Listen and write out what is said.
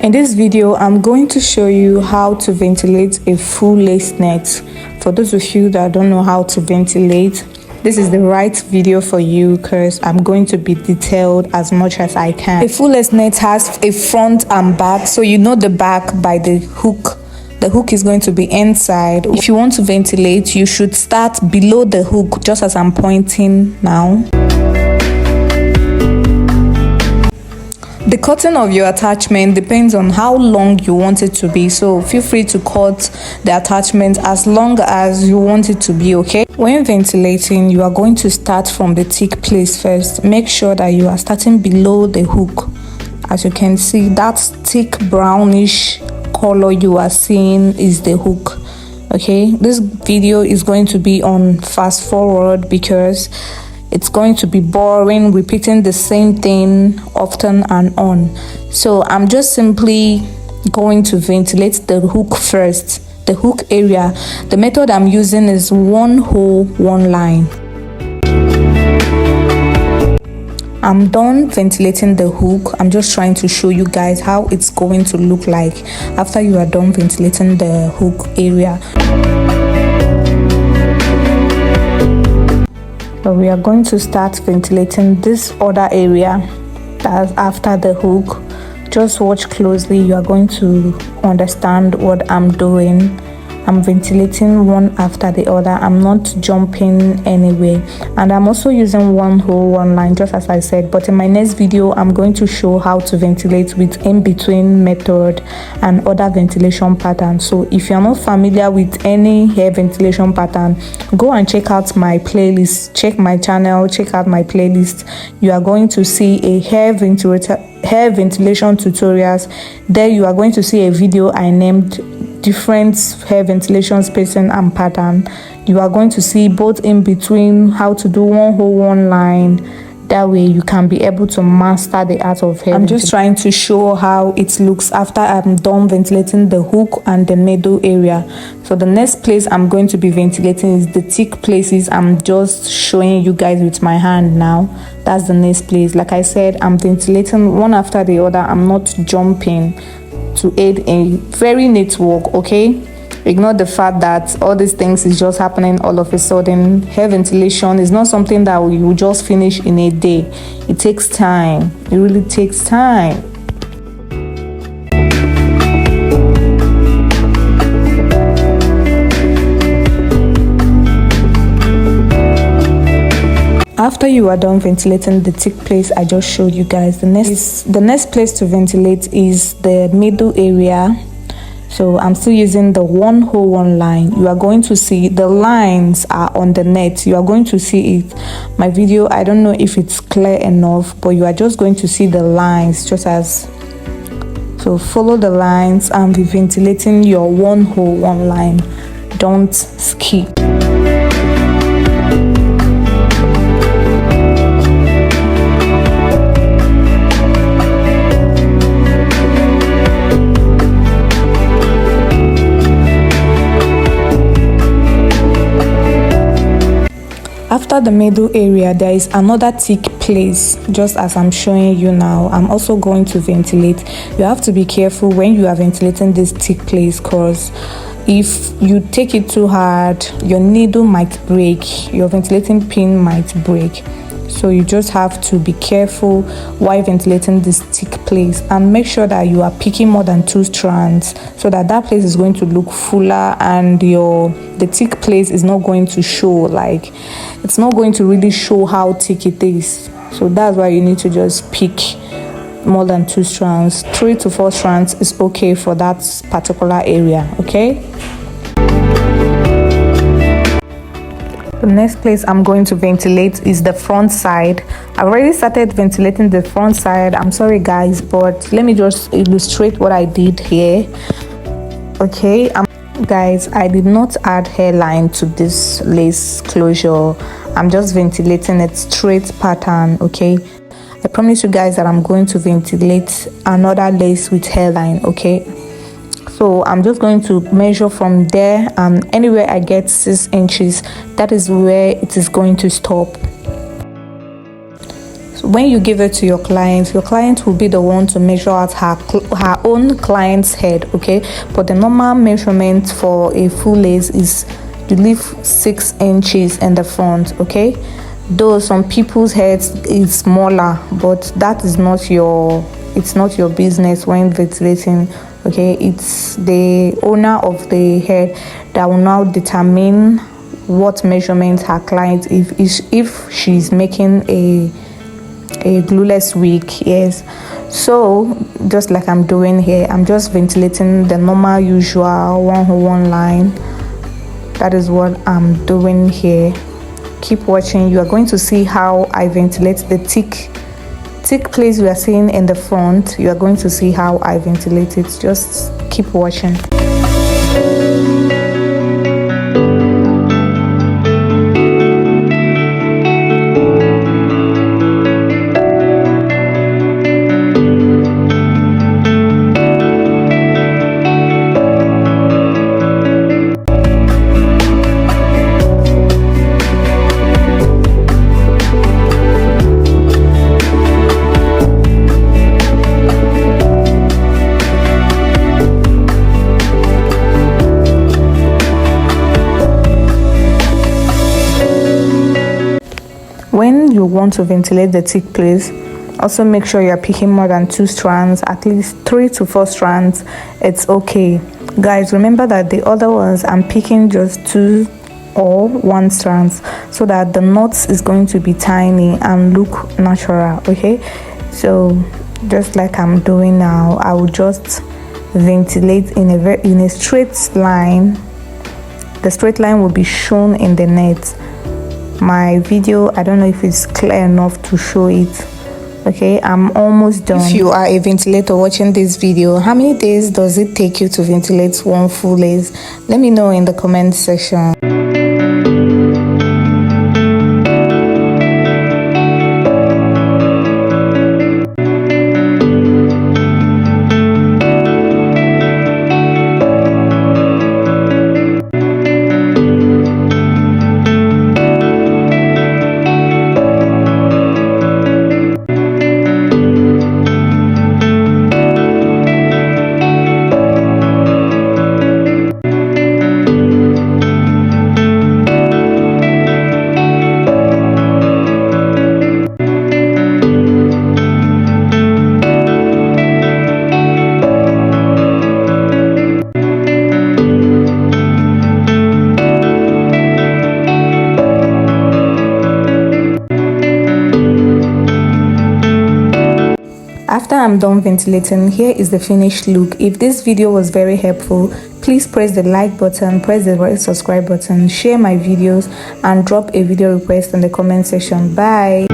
In this video, I'm going to show you how to ventilate a full lace net. For those of you that don't know how to ventilate, this is the right video for you because I'm going to be detailed as much as I can. A full lace net has a front and back, so you know the back by the hook. The hook is going to be inside. If you want to ventilate, you should start below the hook, just as I'm pointing now. The cutting of your attachment depends on how long you want it to be, so feel free to cut the attachment as long as you want it to be, okay? When ventilating, you are going to start from the thick place first. Make sure that you are starting below the hook. As you can see, that thick brownish color you are seeing is the hook. Okay, this video is going to be on fast forward because it's going to be boring repeating the same thing often and on. So I'm just simply going to ventilate the hook first, the hook area. The method I'm using is one hole, one line. I'm done ventilating the hook. I'm just trying to show you guys how it's going to look like after you are done ventilating the hook area. So we are going to start ventilating this other area that's after the hook. Just watch closely. You are going to understand what I'm doing. I'm ventilating one after the other. I'm not jumping anyway, and I'm also using one hole, one line, just as I said. But in my next video, I'm going to show how to ventilate with in-between method and other ventilation patterns. So if you're not familiar with any hair ventilation pattern, go and check out my playlist. Check my channel, check out my playlist. You are going to see a hair ventilation tutorials. There you are going to see a video I named different hair ventilation spacing and pattern. You are going to see both in between, how to do one hole, one line. That way you can be able to master the art of hair. I'm just trying to show how it looks after I'm done ventilating the hook and the middle area. So the next place I'm going to be ventilating is the thick places. I'm just showing you guys with my hand now. That's the next place. Like I said, I'm ventilating one after the other. I'm not jumping to aid a very neat work, okay? Ignore the fact that all these things is just happening all of a sudden. Hair ventilation is not something that you just finish in a day. It takes time. It really takes time. After you are done ventilating the thick place I just showed you guys, the next place to ventilate is the middle area. So I'm still using the one hole, one line. You are going to see the lines are on the net. You are going to see it. My video, I don't know if it's clear enough, but you are just going to see the lines just as. So follow the lines and be ventilating your one hole, one line. Don't skip. After the middle area, there is another thick place, just as I'm showing you now. I'm also going to ventilate. You have to be careful when you are ventilating this thick place, because if you take it too hard, your needle might break, your ventilating pin might break. So you just have to be careful while ventilating this thick place, and make sure that you are picking more than 2 strands so that that place is going to look fuller and the thick place is not going to show, like it's not going to really show how thick it is. So that's why you need to just pick more than 2 strands. 3 to 4 strands is okay for that particular area, okay? The next place I'm going to ventilate is the front side. I've already started ventilating the front side. I'm sorry guys, but let me just illustrate what I did here. Okay, guys, I did not add hairline to this lace closure. I'm just ventilating it straight pattern, okay? I promise you guys that I'm going to ventilate another lace with hairline, okay? So I'm just going to measure from there, and anywhere I get 6 inches, that is where it is going to stop. So when you give it to your client will be the one to measure out her own client's head, okay? But the normal measurement for a full lace is you leave 6 inches in the front, okay? Though some people's heads is smaller, but that is not your business when ventilating, okay? It's the owner of the head that will now determine what measurements her client, if she's making a glueless wig. Yes, so just like I'm doing here, I'm just ventilating the normal usual 101 line. That is what I'm doing here. Keep watching. You are going to see how I ventilate the thick place you are seeing in the front. You are going to see how I ventilate it. Just keep watching. When you want to ventilate the thick place, also make sure you're picking more than 2 strands, at least 3 to 4 strands. It's okay, guys. Remember that the other ones I'm picking just 2 or 1 strands, so that the knots is going to be tiny and look natural, okay? So just like I'm doing now, I will just ventilate in a straight line. The straight line will be shown in the net. My video, I don't know if it's clear enough to show it. Okay, I'm almost done. If you are a ventilator watching this video, how many days does it take you to ventilate one full lace? Let me know in the comment section. After I'm done ventilating, here is the finished look. If this video was very helpful, please press the like button, press the subscribe button, share my videos, and drop a video request in the comment section. Bye.